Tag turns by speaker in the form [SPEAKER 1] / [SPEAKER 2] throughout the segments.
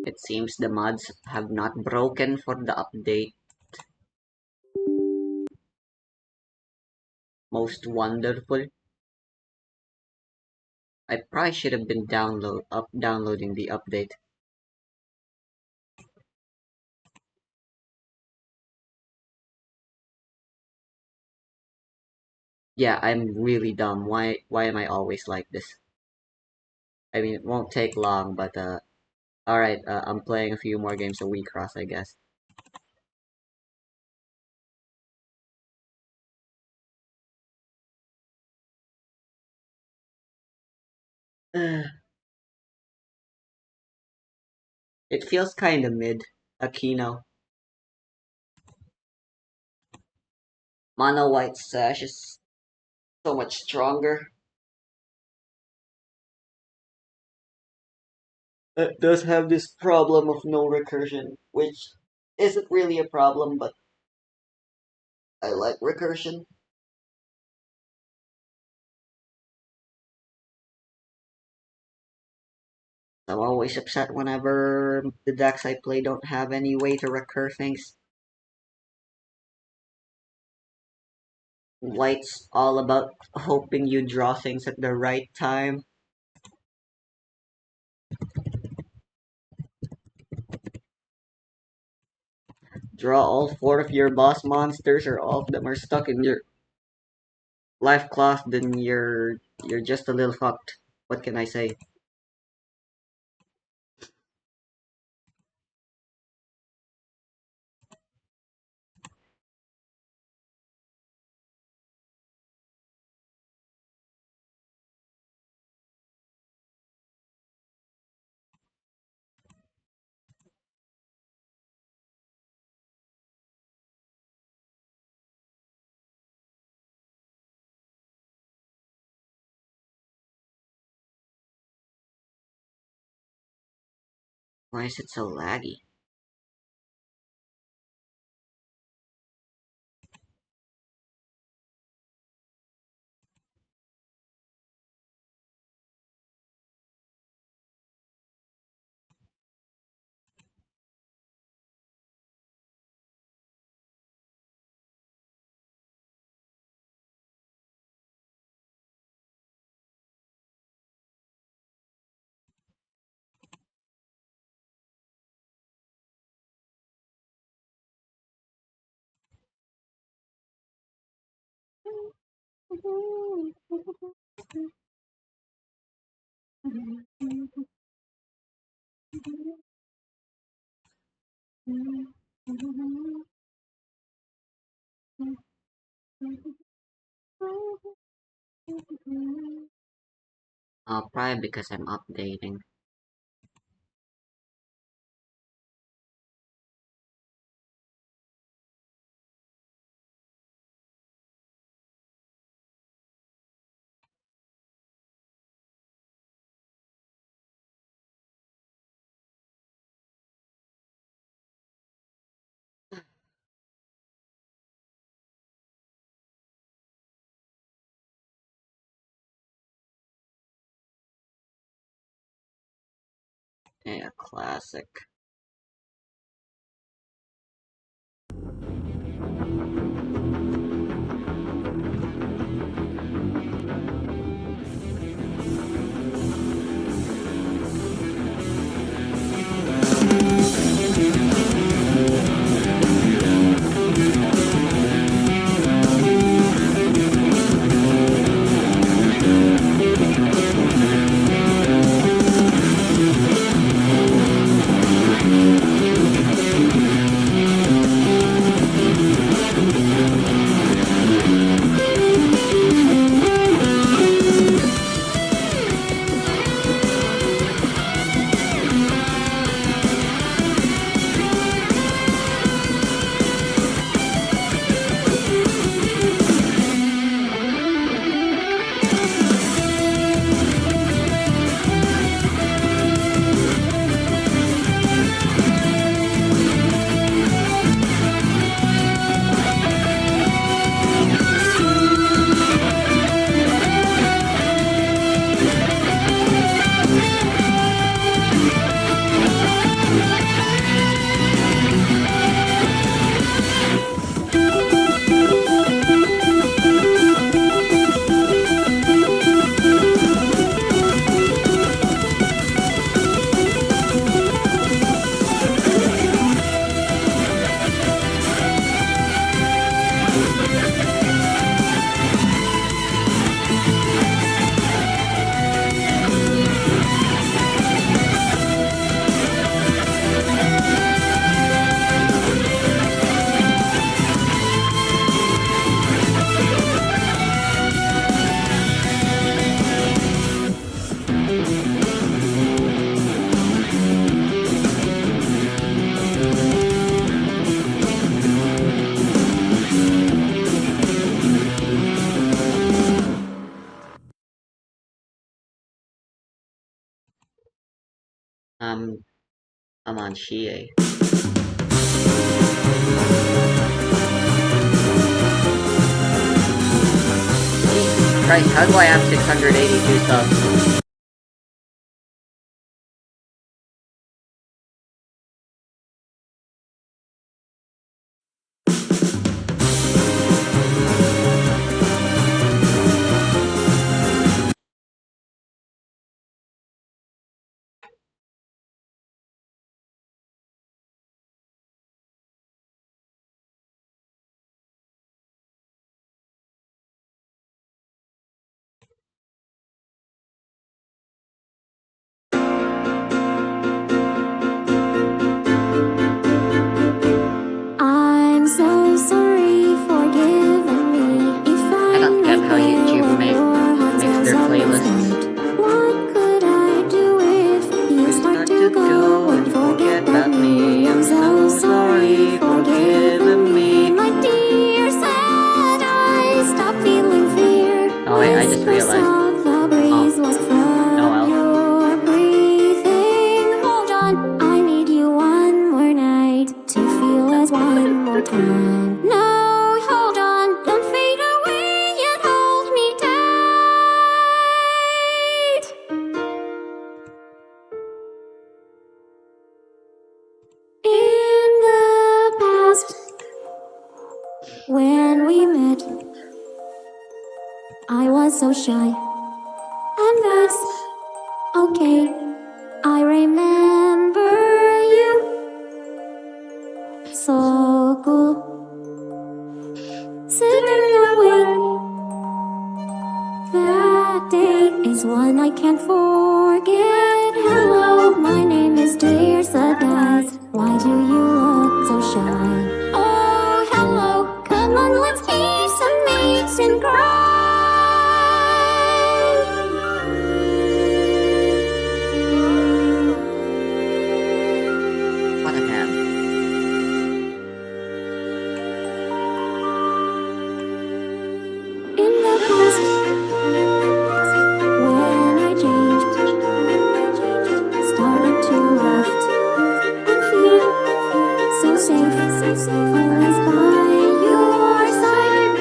[SPEAKER 1] It seems the mods have not broken for the update. Most wonderful. I probably should have been downloading the update. Yeah, I'm really dumb. Why am I always like this? I mean, it won't take long, but alright, I'm playing a few more games of Wii Cross, I guess. It feels kinda mid, Aquino. Mono White Sash is so much stronger. It does have this problem of no recursion, which isn't really a problem, but I like recursion. I'm always upset whenever the decks I play don't have any way to recur things. White's all about hoping you draw things at the right time. Draw all four of your boss monsters, or all of them are stuck in your life cloth, then you're just a little fucked. What can I say? Why is it so laggy? Probably because I'm updating. Yeah, classic. I'm I'm on yyyy. Jesus Christ, how do I have 682 subs?
[SPEAKER 2] I'm so sorry for giving me if
[SPEAKER 1] I don't get how YouTube makes their playlists.
[SPEAKER 2] What could I do if you start to go and forget about me? I'm so sorry for giving me, my dear, sad eyes. Stop feeling fear.
[SPEAKER 1] Oh wait, I just realized.
[SPEAKER 2] The breeze was from your breathing. Hold on, I need you one more night to feel as one more time. No, hold on, don't fade away yet. Hold me tight. In the past, when we met, I was so shy, and that's okay. I remember you, so cool, sitting away. That day is one I can't forget. Hello, my name is Dear Sad Eyes. Why do you look so shy? Oh, hello, come on, let's keep some mates and cry.
[SPEAKER 1] What a man.
[SPEAKER 2] In the past, when I changed, started to laugh and feel so safe, always by your side.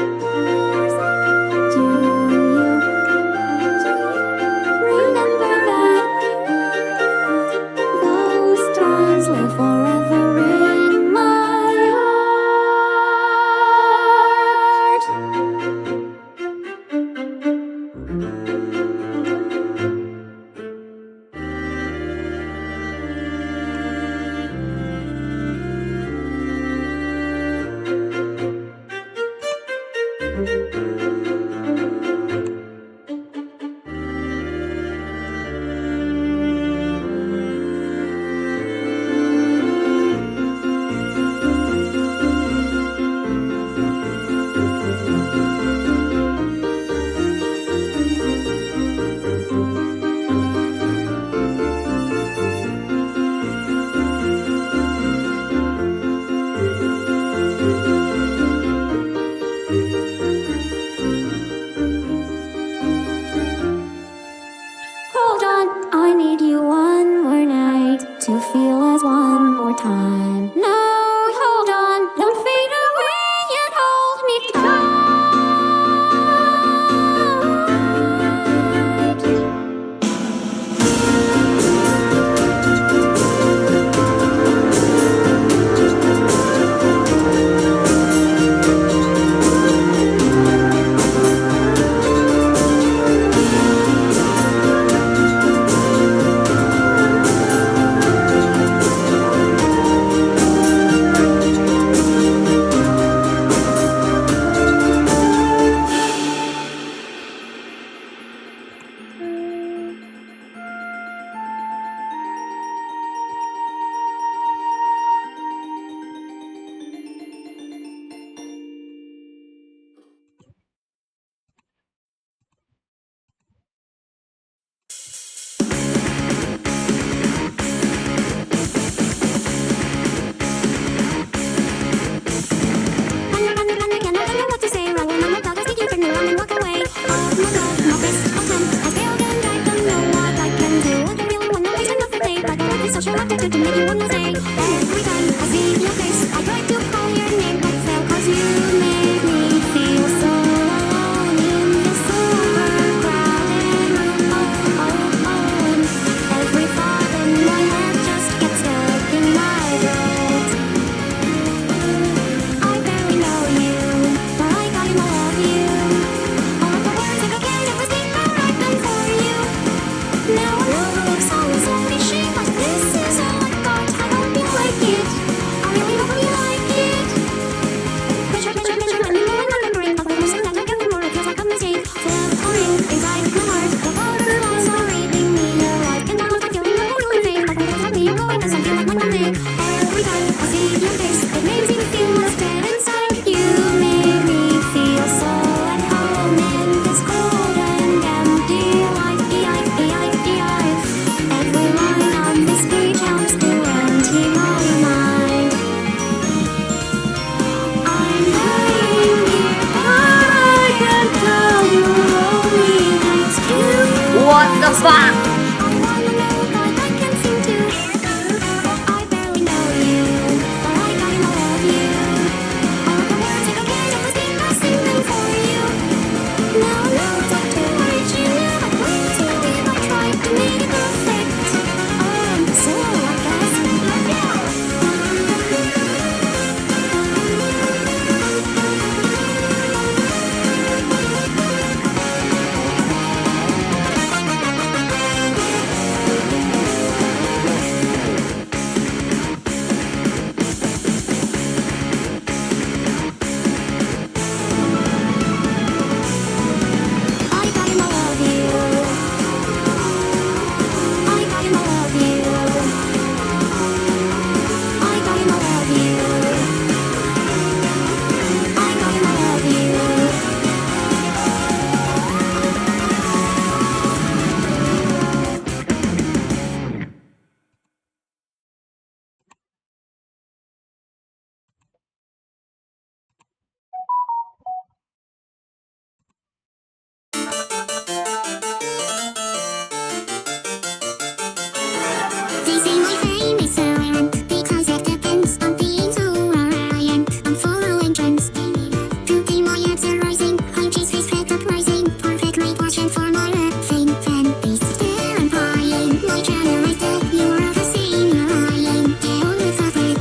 [SPEAKER 2] They say my fame is irrelevant because it depends on being so reliant. I'm following trends, putting my abs are rising, high cheese face fat up rising, perfectly portioned for my rap fame. Fan base still I'm buying, my channel is dead, you are the same, you're lying. Get on with the thread.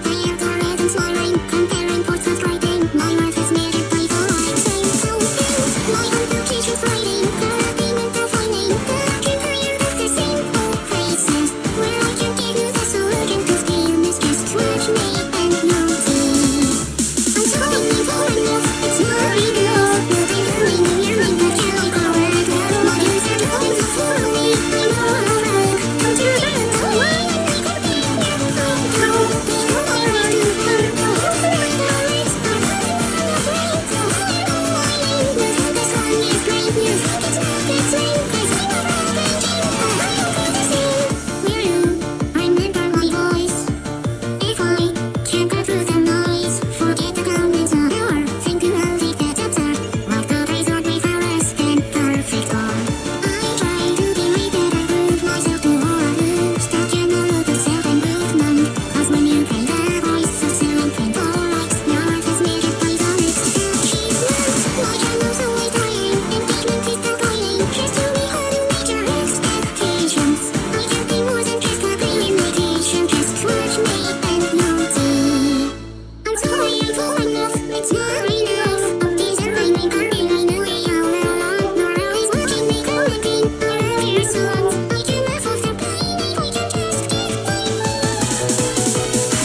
[SPEAKER 2] I am tired and smiling, comparing ports subscribing. My worth is measured by the right same. So my amplification's writing, correcting and profiling, correcting career that's the same. Oh, places where I can give you the solution, 'cause game is just watch me and you'll see. I'm solving for enough, it's not enough. You'll be learning and yearning, but can I correct? My ears are going to follow me, I know I'll wreck. Come to the end of my life, I could be here. I know, before I run, I know my rights are coming afraid. So I know my name, this one is great news. It's not the same, 'cause I'm a ravaging, but I don't feel the same. We're you, remember my voice. If I can't go through the noise, forget the comments of your think you will take that answer. Like the razor with a less than perfect ball. I try to be way better, prove myself to all others. That you know the self-improvement. 'Cause when you play the voice of self-painful likes, your worth is measured by the next achievement. My channel's always dying, engagement is declining. Here's to me how to meet your expectations. I can't be more than just a limitation. Just watch me and you'll see. I'm sorry I'm full enough, it's not enough. I'm deserving and carving, I know it all along. Nor always watching me commenting on earlier songs. I can laugh off the pain if I can just keep playing.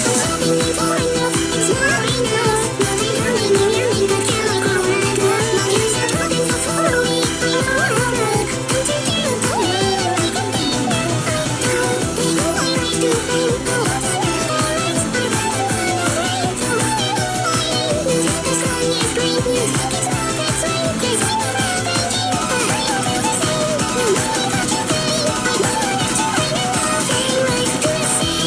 [SPEAKER 2] I'm solving it for enough, it's not enough. You'll be learning and yearning, but can I correct? My ears are talking, so follow me, I know I'll wreck. Come to the end of me, I can be here. I know, before I rise to fame, I'll have to get the rights. I'm running afraid, so I know my name. This one is great news, it's not the same, 'cause I'm a ravaging, but I don't feel the same. No matter what you think, I know enough to bring another life to the sea.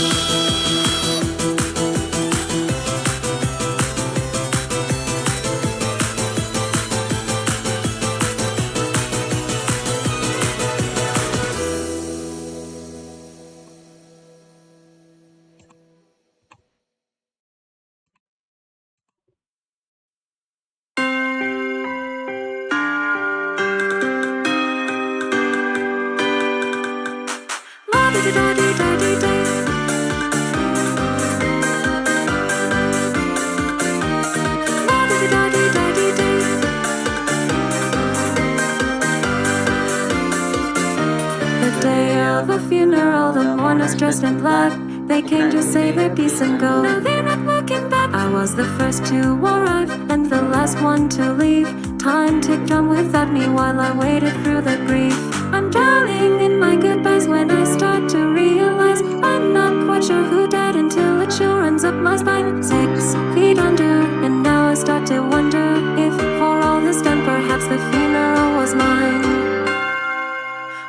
[SPEAKER 2] The day of a funeral, the mourners dressed in black. They came to say their piece and go. Now they're not looking back. I was the first to arrive and the last one to leave. Time ticked on without me while I waited through the grief. I'm drowning in my goodbyes when I start to realize I'm not quite sure who died until it sure runs up my spine. 6 feet under, and now I start to wonder if for all this time perhaps the funeral was mine.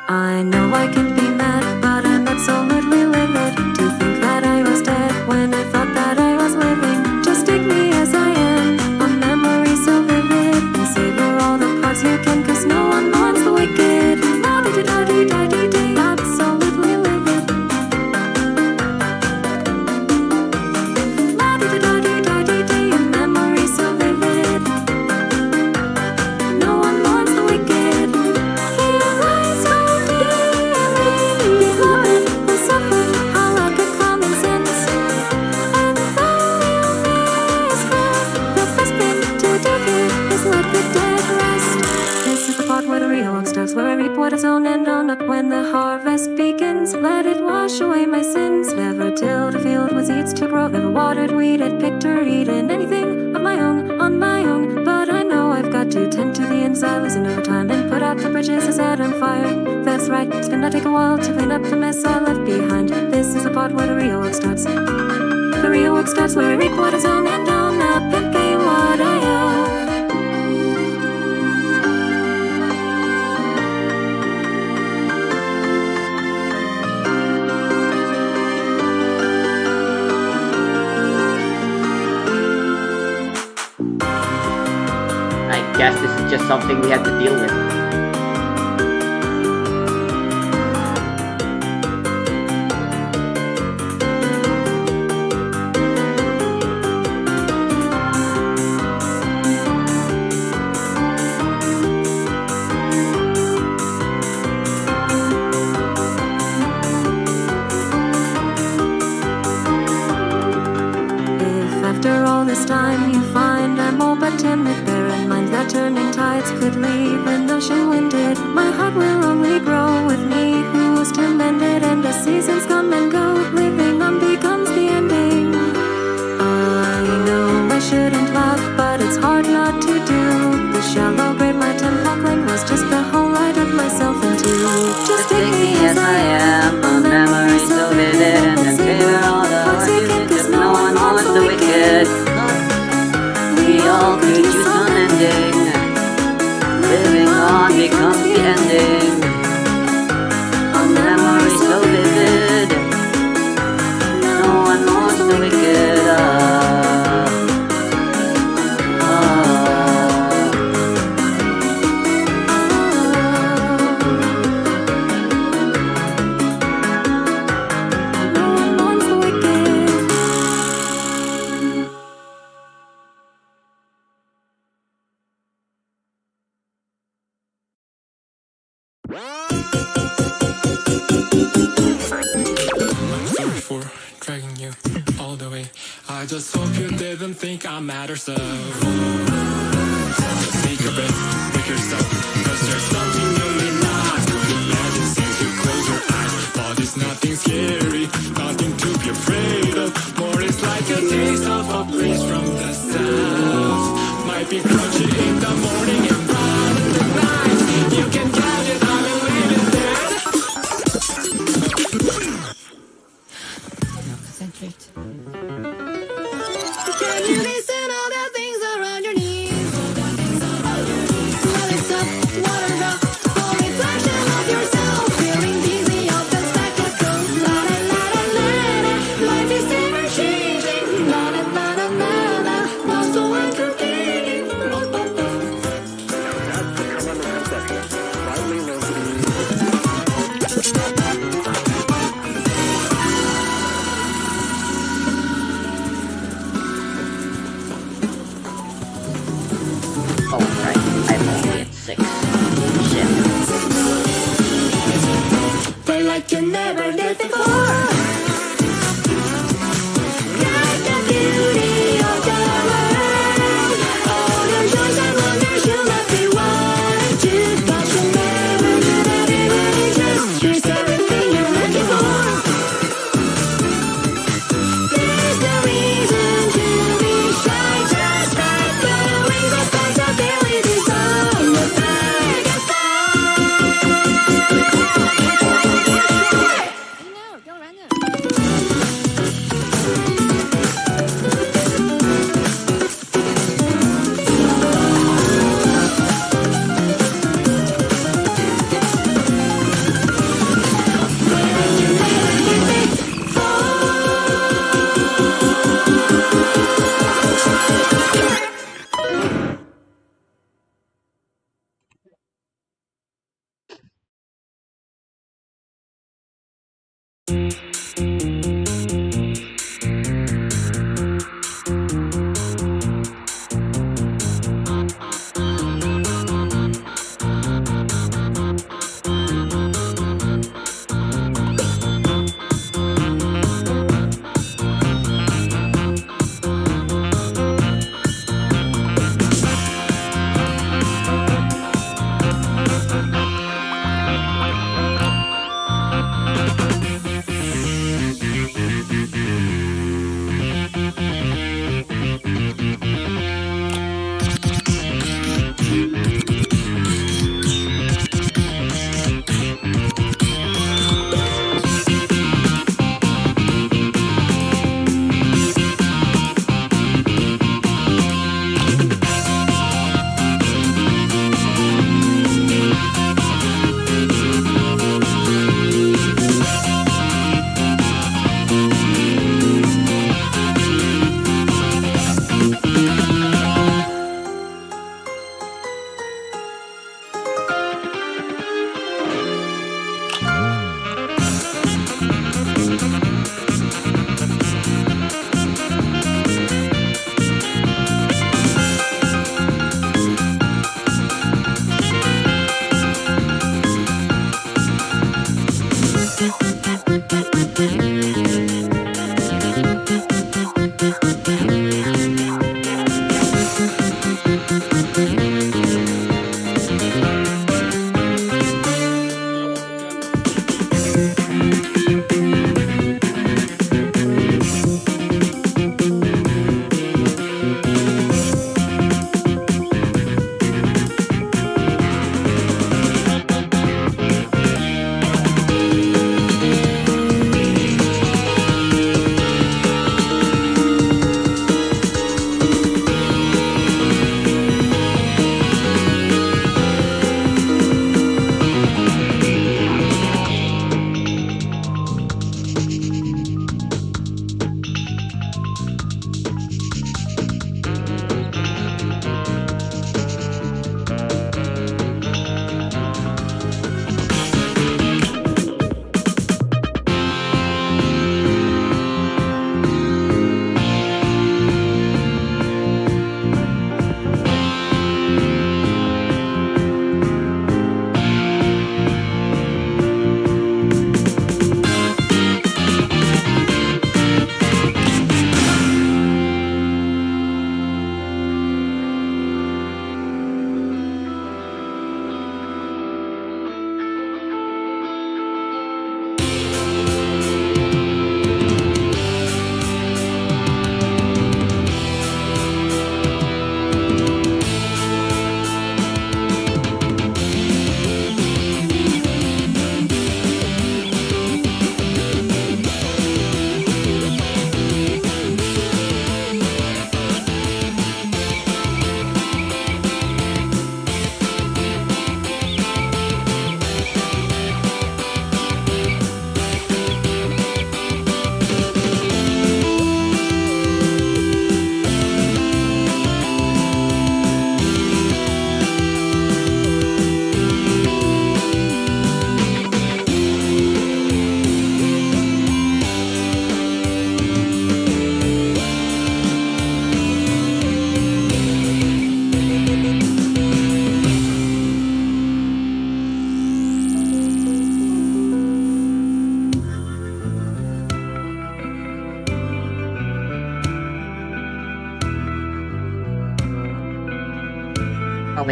[SPEAKER 2] I know I can be mad, but I'm absolutely livid to think that I was dead when I thought that I was living. Just take me as I am, a memory so vivid, and savor all the parts you can, 'cause no one mourns the wicked. where I reap what I've sown and own up when the harvest begins. Let it wash away my sins. Never tilled a field with seeds to grow. Never watered, weeded, picked or eaten anything of my own, on my own. But I know I've got to tend to the inside, listen over time and put out the bridges I set on fire. That's right, it's gonna take a while to clean up the mess I left behind. This is the part where the real work starts. The real work starts where I reap what I've sown and own up and pay what I owe.
[SPEAKER 1] I guess this is just something we have to deal with.
[SPEAKER 2] If after all this time you find I'm all but timid, bear in mind that turning tides could leave an ocean winded. My heart will only grow with me who was to mend it, and as seasons come and go, living on becomes the ending. I know I shouldn't laugh, but it's hard not to do. The shallow grave my temple was just the hole I dug myself into. Just take me as I am, a memory so vivid, and savor all the hearts you give, 'cause no one wants the wicked.
[SPEAKER 1] We all could use an ending. Living on becomes the ending. A memory so vivid. No one wants the wicked.
[SPEAKER 2] No one wants the wicked.
[SPEAKER 3] Sorry for dragging you all the way. I just hope you didn't think I matter so. Take a breath, wake yourself, 'cause there's something you may not could imagine since you close your eyes. But it's nothing scary, nothing to be afraid of. More it's like a taste of a place from the south. Might be crunchy in the morning and bright in the night. You can get it, I believe in that.
[SPEAKER 4] Concentrate.
[SPEAKER 2] Can you listen all the things around your knees? Well, it's up, water drop, full reflection of yourself. Feeling dizzy off the stack of gold. La la la la la la. Life is ever changing. La la la la la la. Not so entertaining.
[SPEAKER 1] Oh, right. I'm only at 6. Shit.
[SPEAKER 2] Play like you never did before. Like the beauty of the world. All the joys and wonders you left behind. You got to never did everybody just. Here's everything you're looking for. There's no reason to be shy. Just like the wings of possibilities on the bag of fire.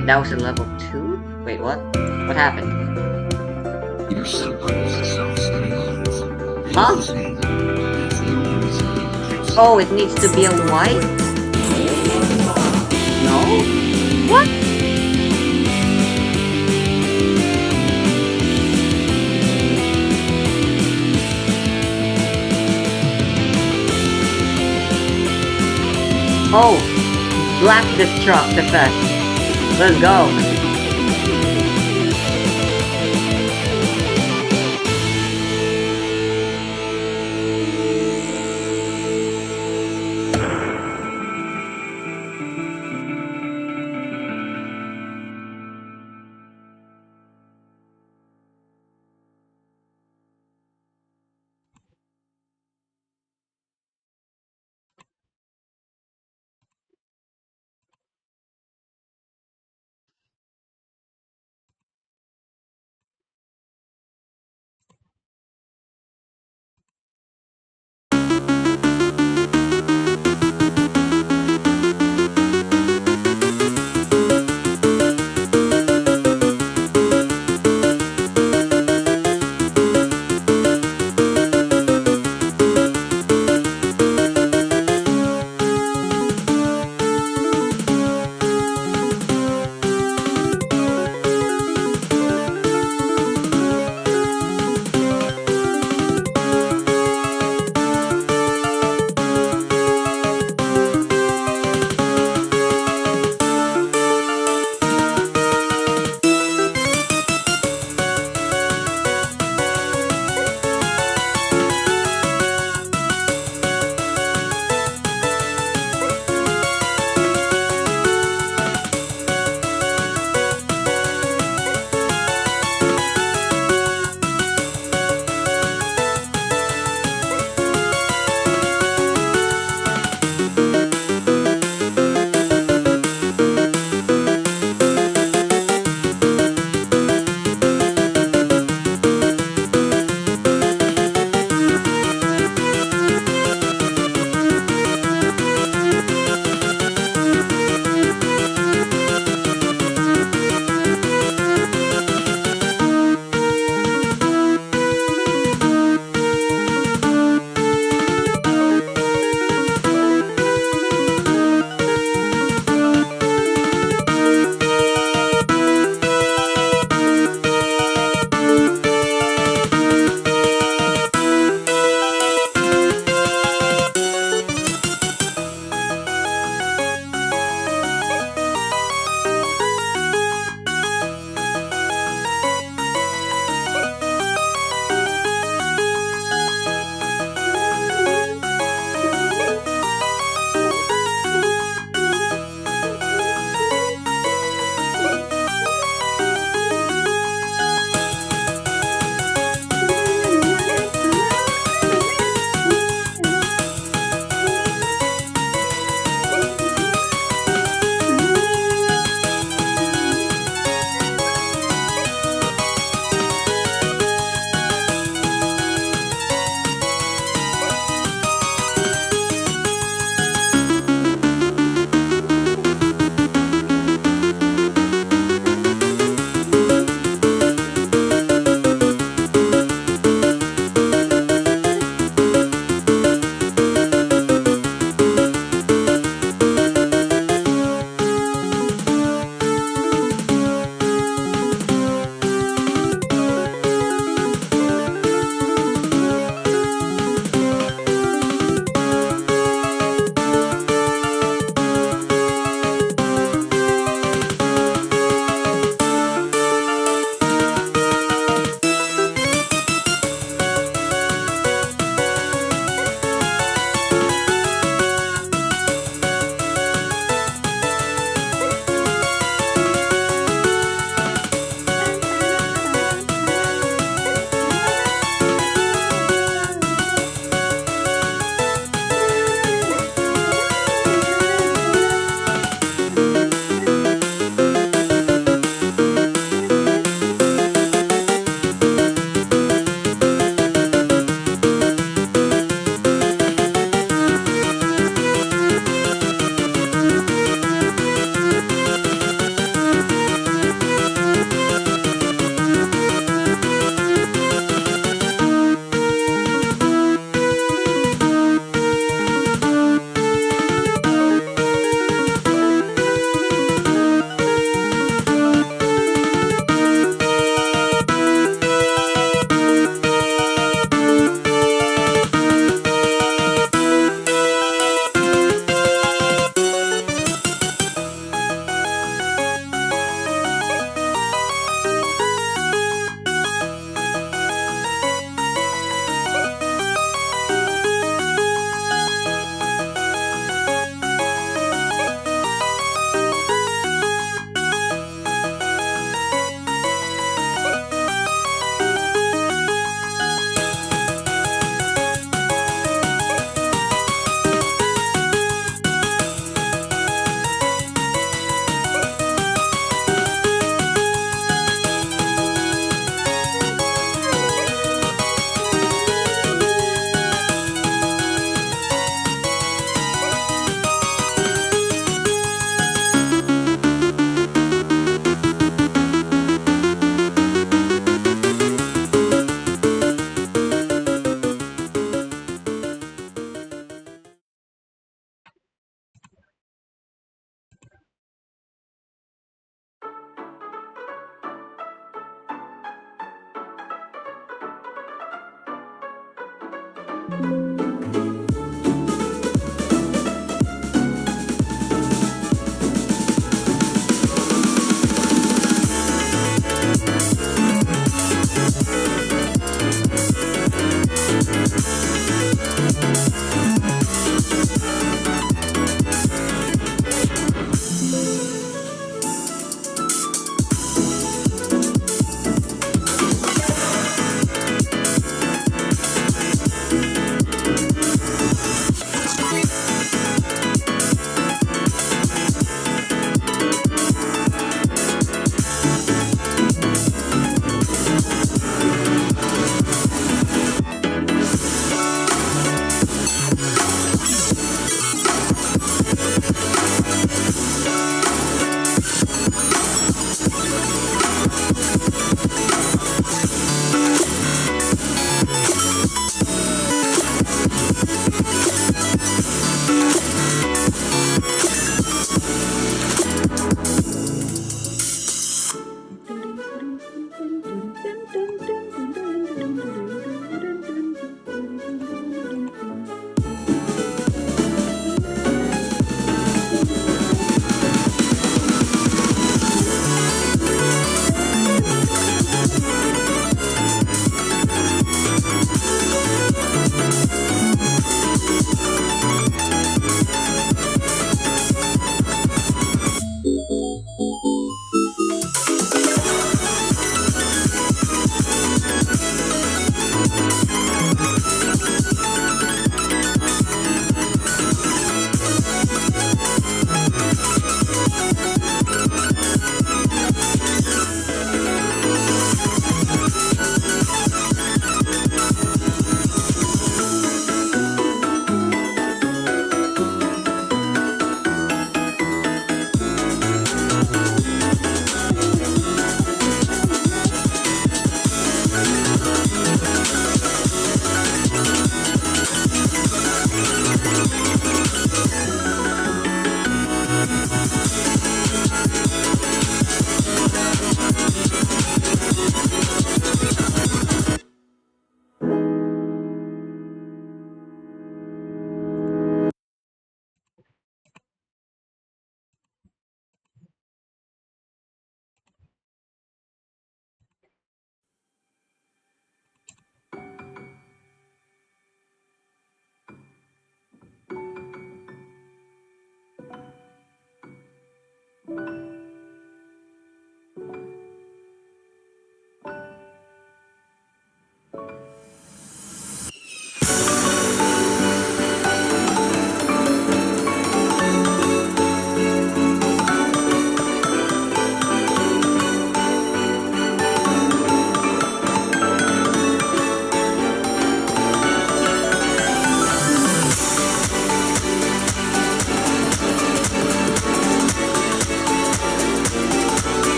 [SPEAKER 1] Wait, that was a level 2? Wait, what? What happened?
[SPEAKER 3] Your supposed self-stabilize.
[SPEAKER 1] Huh? Oh, it needs to be a white? No? What? Oh, black destruct effect. Let's go.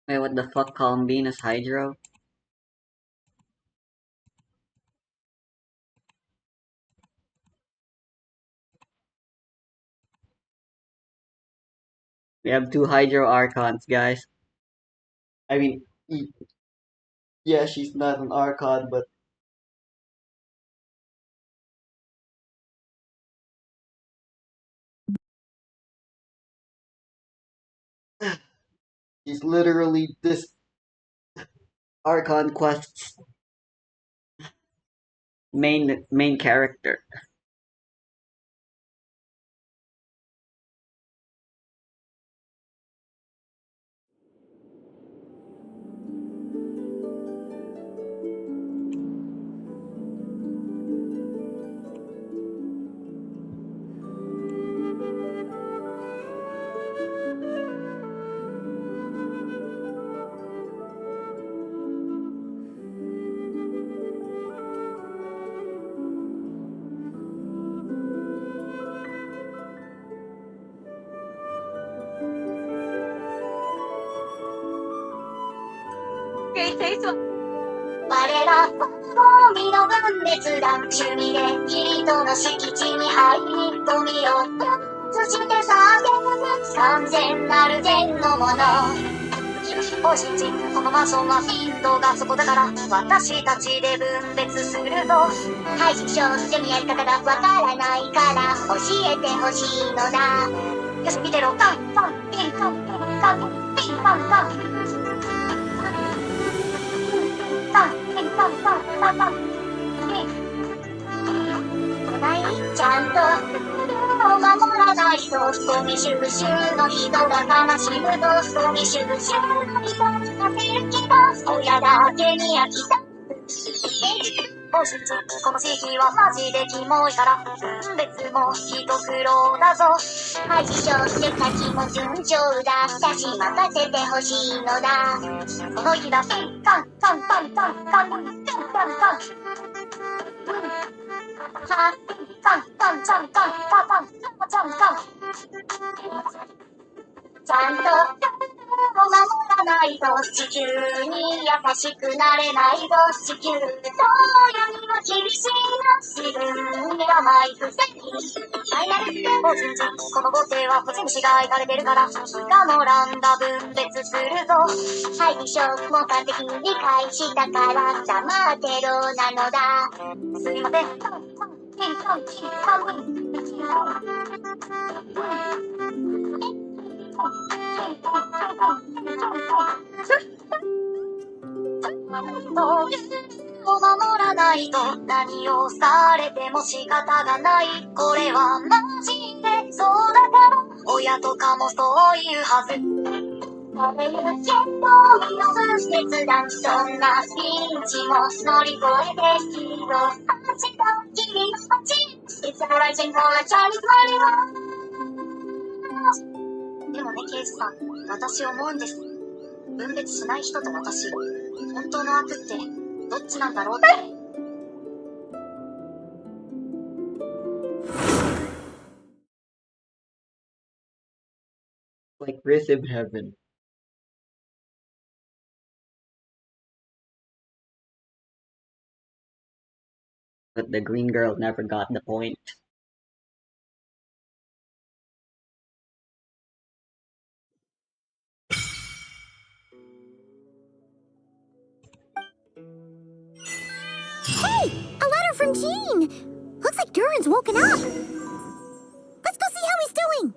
[SPEAKER 1] Wait, what the fuck? Columbinus Hydro? We have two Hydro Archons, guys. I mean, yeah, she's not an Archon, but she's literally this Archon Quest's main character.
[SPEAKER 2] Okay, 我らゴミの分別団趣味で人の敷地に入りゴミをそして叫ぶ完全なる善のものお信じこのマンションは頻度がそこだから私たちで分別すると排除してみやり方がわからないから教えてほしいのだよし見てろカンカンピンカンピンカンピンカンカンちゃんと守らないとゴミ収集の人が悲しむとゴミ収集の人がせる気が親だけに飽きたおしんちこの地域はマジでキモいから分別も一苦労だぞ排除して先も順調だったし任せてほしいのだその日だピンカンカンカンカンカンカンカンカンはカンカンチャンカンカンカンチャンカンちゃんと守らないと地球に優しくなれないぞ地球とよりも厳しいな自分に甘いくせにファイナルおちんちんこの豪邸は星虫がいかれてるからがのランダ分別するぞ配備書も完璧に理解したから黙ってろなのだすいませんを守らないと何をされても仕方がないこれはマジでそうだから親とかもそういうはずこれ言うけど身の分別だそんなピンチも乗り越えてヒーローたちが君の街 It's a rising for a Chinese money でもね刑事さん私思うんです分別しない人と私本当の悪ってどっちなんだろうって
[SPEAKER 1] Like rhythm heaven. But the green girl never got the point.
[SPEAKER 2] Hey! A letter from Gene! Looks like Duran's woken up. Let's go see how he's doing.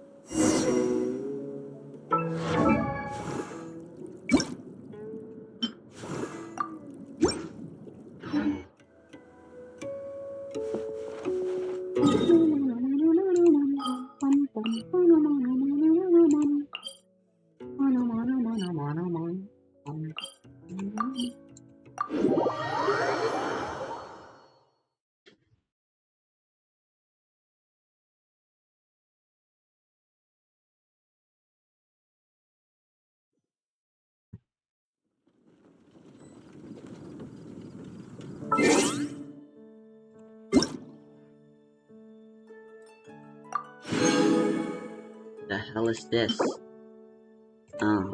[SPEAKER 1] The hell is this? Oh.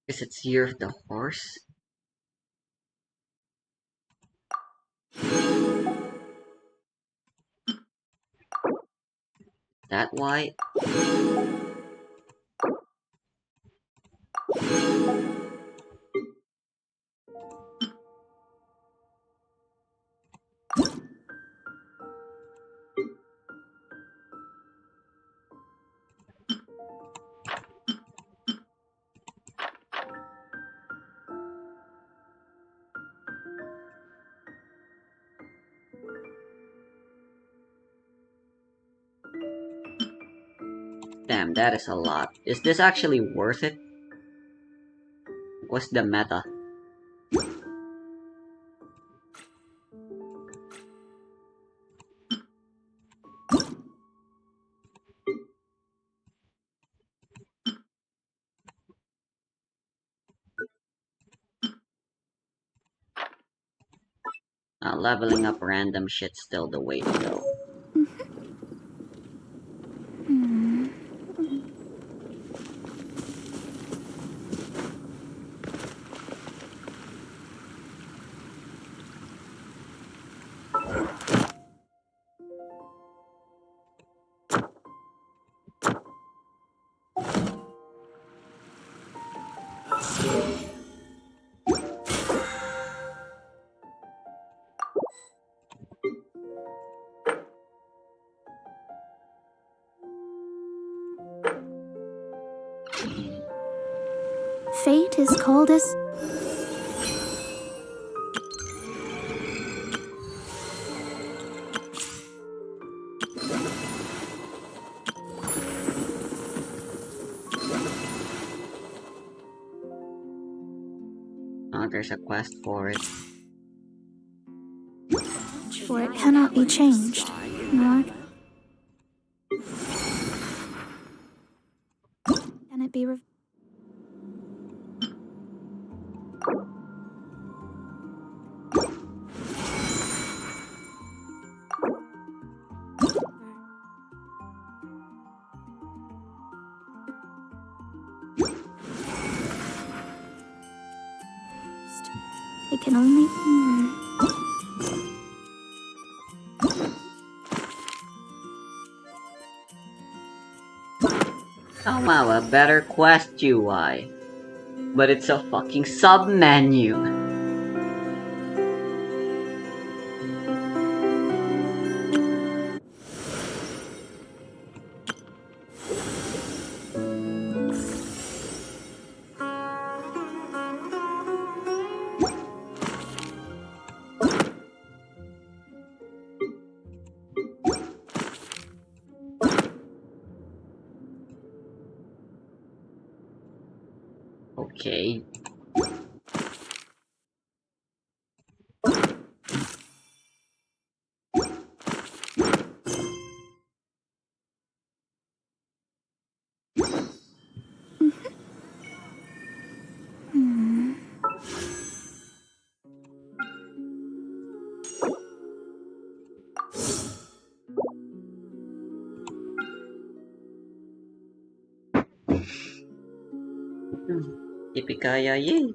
[SPEAKER 1] Is it Year of the Horse? That why? Damn, that is a lot. Is this actually worth it? What's the meta? Leveling up random shit's still the way to go.
[SPEAKER 2] Fate is coldest.
[SPEAKER 1] Oh, there's a quest for it.
[SPEAKER 2] For it cannot be changed, nor can it be It can only...
[SPEAKER 1] Oh wow, a better quest UI. But it's a fucking sub-menu. Okay. Yippee-ki-yay!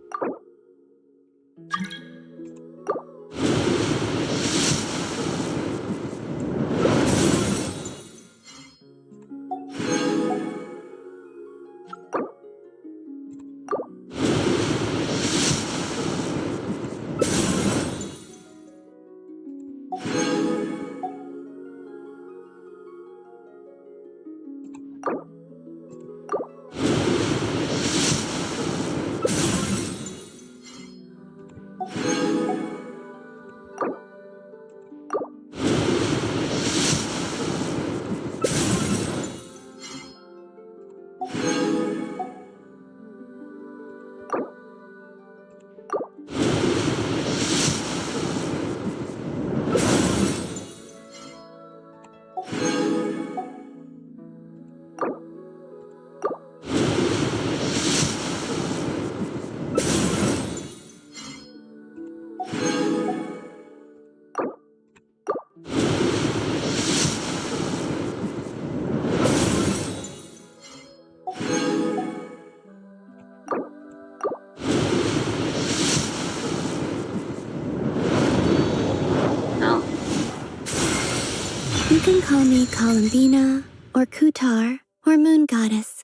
[SPEAKER 2] You can call me Columbina, or Kutar, or Moon Goddess.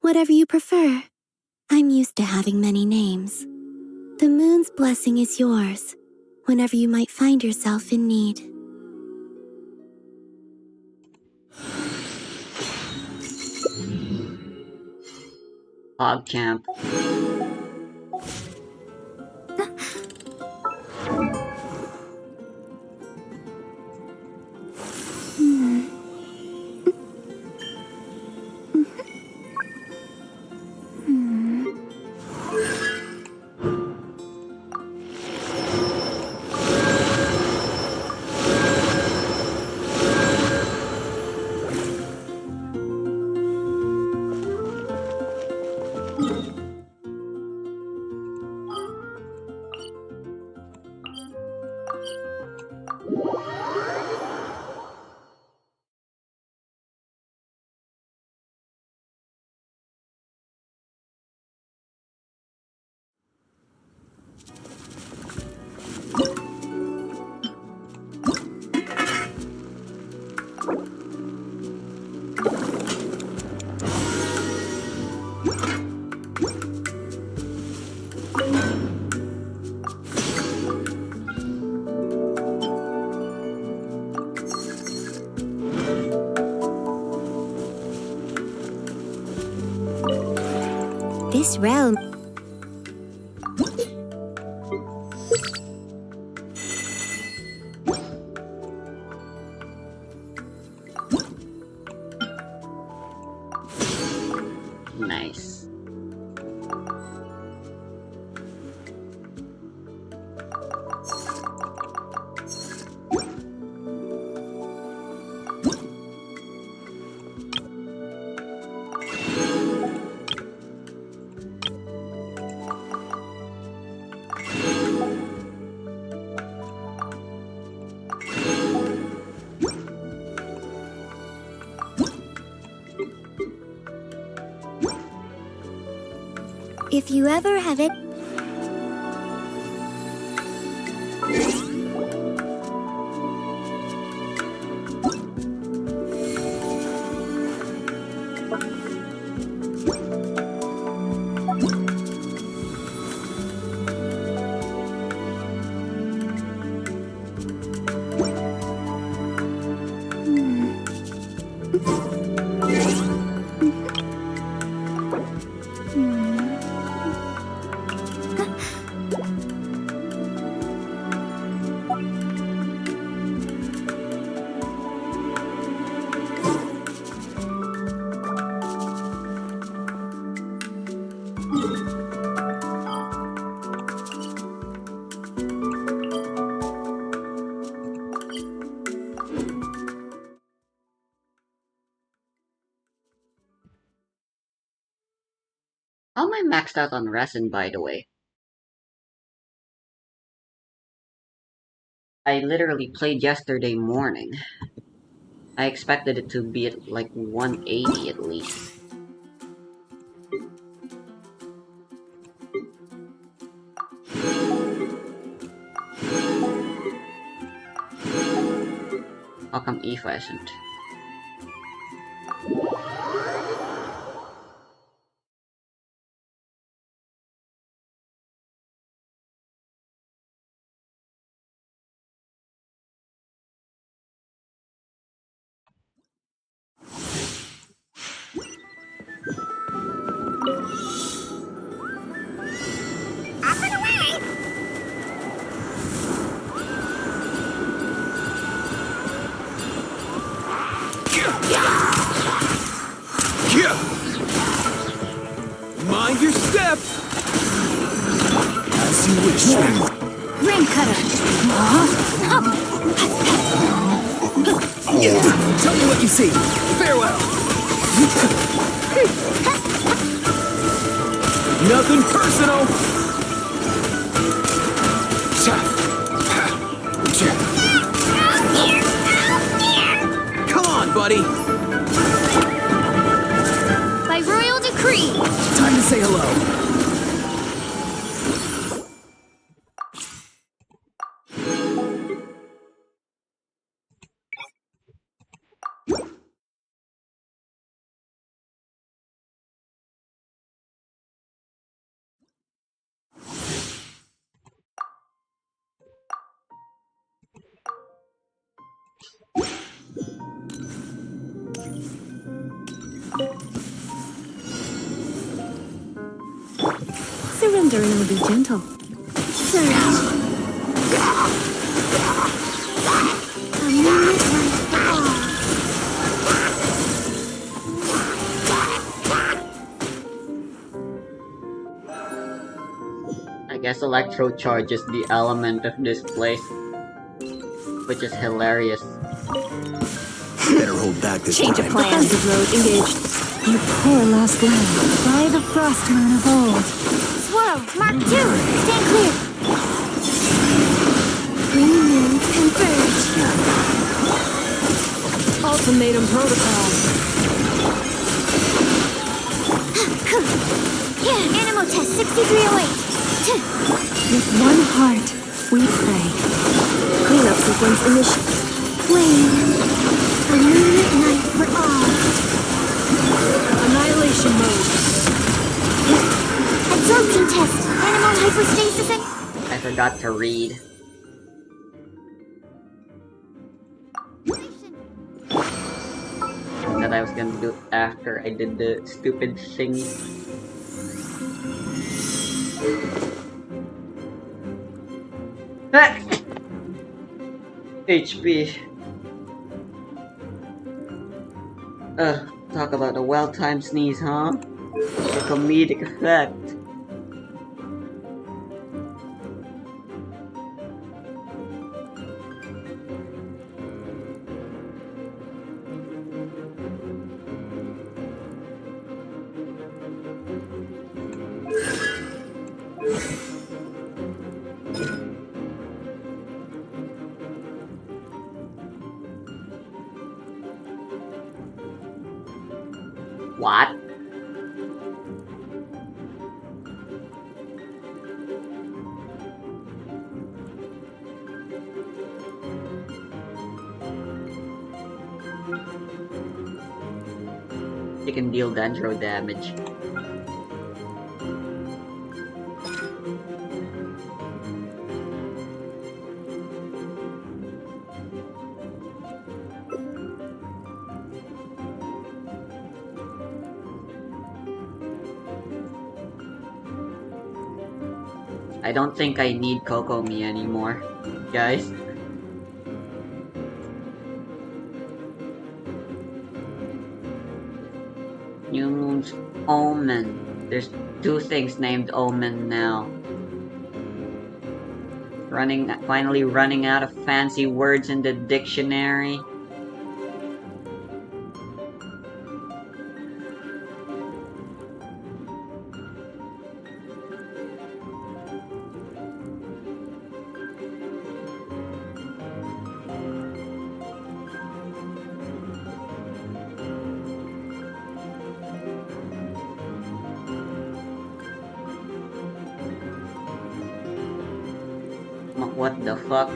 [SPEAKER 2] Whatever you prefer. I'm used to having many names. The moon's blessing is yours, whenever you might find yourself in need.
[SPEAKER 1] Hog camp.
[SPEAKER 2] This realm...
[SPEAKER 1] Nice.
[SPEAKER 2] If you ever have it...
[SPEAKER 1] How am I maxed out on resin, by the way? I literally played yesterday morning. I expected it to be at like 180 at least. How come Aoife isn't?
[SPEAKER 3] Mind your step! As you wish.
[SPEAKER 2] Ring cutter!
[SPEAKER 3] Tell me what you see. Farewell! Nothing personal! Come on, buddy!
[SPEAKER 2] By royal decree!
[SPEAKER 3] Time to say hello.
[SPEAKER 2] Surrender and I'll be gentle. Surge. A minute light for all.
[SPEAKER 1] I guess Electro charges the element of this place, which is hilarious.
[SPEAKER 3] Better hold back this
[SPEAKER 2] Change of
[SPEAKER 3] time.
[SPEAKER 2] plan. Defensive mode engaged. You poor lost lamb. By the frostman of old. Swirl, Mark 2. Stand clear. Premiums converge. Ultimatum protocol. Animal test 6308. With one heart, we pray. Cleanup sequence initiated. Flame. A moonlit night for all. Annihilation mode. Absorption test. Animal hypostasis.
[SPEAKER 1] I forgot to read. That I was gonna do after I did the stupid thingy. HP. Talk about a well-timed sneeze, huh? A comedic effect. What? You can deal dendro damage. I don't think I need Kokomi anymore, guys. New Moon's Omen. There's two things named Omen now. Finally running out of fancy words in the dictionary. What the fuck?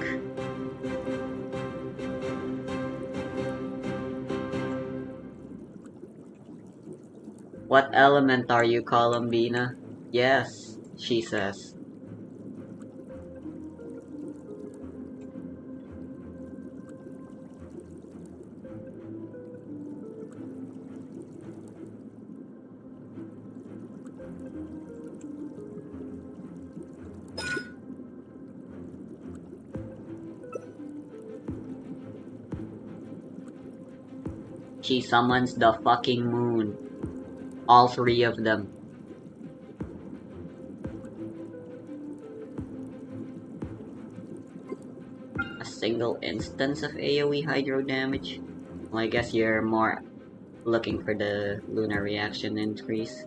[SPEAKER 1] What element are you, Columbina? Yes, she says. She summons the fucking moon. All three of them. A single instance of AoE hydro damage? Well, I guess you're more looking for the lunar reaction increase.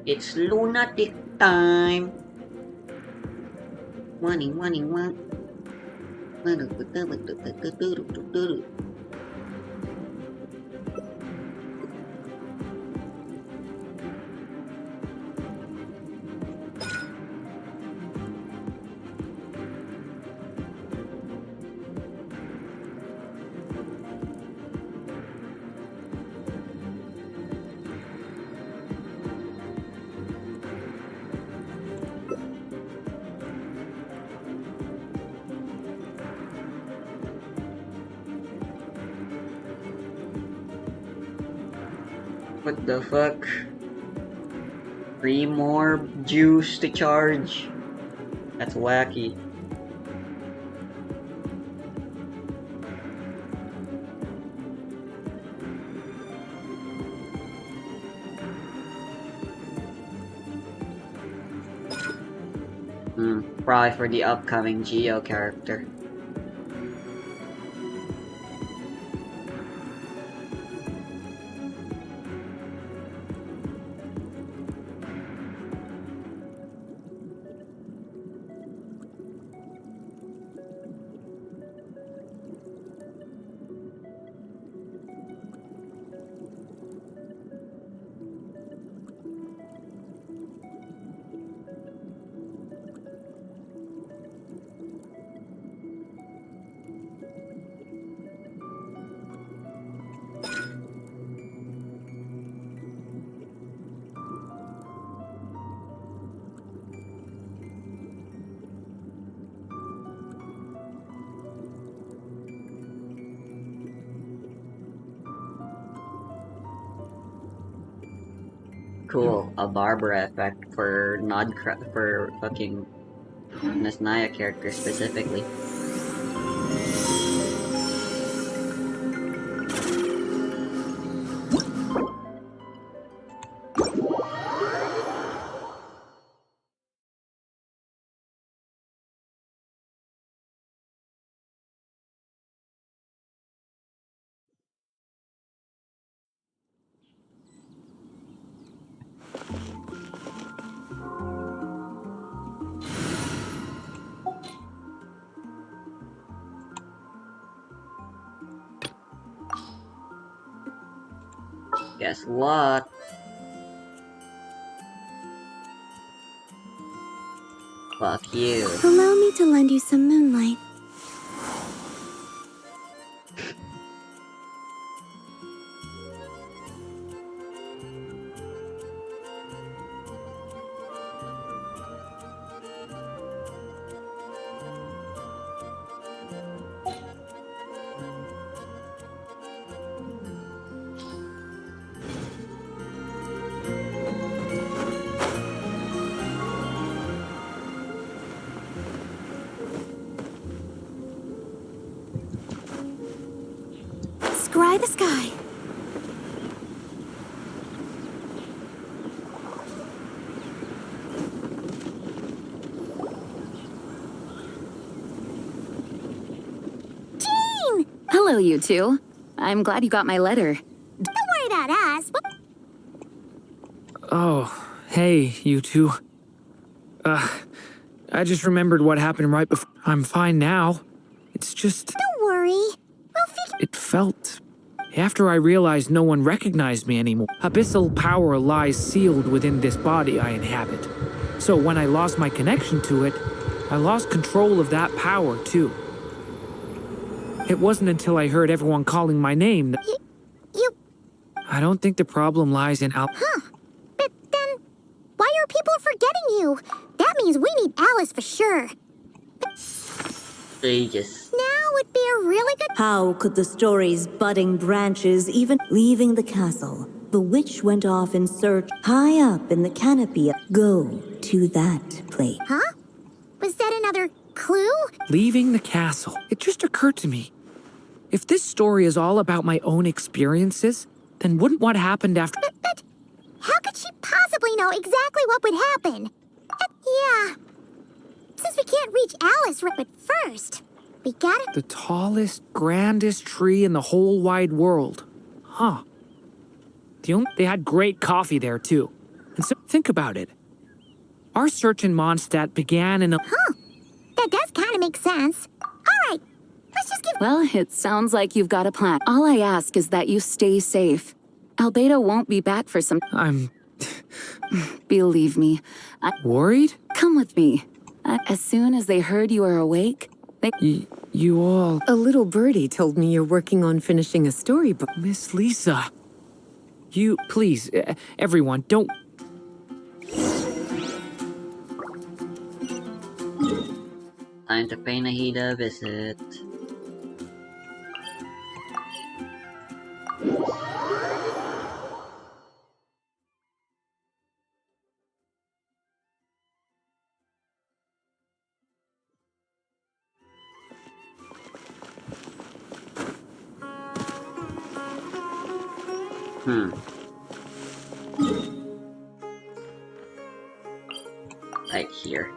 [SPEAKER 1] It's lunatic time! Money. What the fuck? 3 more juice to charge? That's wacky. Probably for the upcoming Geo character. Cool, a Barbara effect for for fucking Nasnaya character specifically. Guess what? Fuck you.
[SPEAKER 2] Allow me to lend you some moonlight. Scry the sky. Jean!
[SPEAKER 4] Hello, you two. I'm glad you got my letter.
[SPEAKER 2] Don't worry about us.
[SPEAKER 5] Oh, hey, you two. I just remembered what happened right before. I'm fine now. It's just.
[SPEAKER 2] Don't worry. We'll figure.
[SPEAKER 5] It felt. After I realized no one recognized me anymore, abyssal power lies sealed within this body I inhabit. So when I lost my connection to it, I lost control of that power too. It wasn't until I heard everyone calling my name that.
[SPEAKER 2] You.
[SPEAKER 5] I don't think the problem lies in how.
[SPEAKER 2] Huh. But then, why are people forgetting you? That means we need Alice for sure.
[SPEAKER 1] Aegis.
[SPEAKER 2] Now would be a really good.
[SPEAKER 6] How could the story's budding branches even leaving the castle? The witch went off in search high up in the canopy. Go to that place.
[SPEAKER 2] Huh? Was that another clue?
[SPEAKER 5] Leaving the castle. It just occurred to me. If this story is all about my own experiences, then wouldn't what happened after.
[SPEAKER 2] But how could she possibly know exactly what would happen? Yeah. Since we can't reach Alice, but first, we gotta.
[SPEAKER 5] The tallest, grandest tree in the whole wide world. Huh. They had great coffee there, too. And so, think about it. Our search in Mondstadt began in a.
[SPEAKER 2] Huh. That does kind of make sense. All right. Let's just give.
[SPEAKER 4] Well, it sounds like you've got a plan. All I ask is that you stay safe. Albedo won't be back for some.
[SPEAKER 5] I'm
[SPEAKER 4] Believe me.
[SPEAKER 5] worried?
[SPEAKER 4] Come with me. As soon as they heard you were awake, they.
[SPEAKER 5] You all.
[SPEAKER 7] A little birdie told me you're working on finishing a storybook.
[SPEAKER 5] Miss Lisa. You, please, everyone, don't.
[SPEAKER 1] Time to pay Nahida a visit. Hmm. Right here.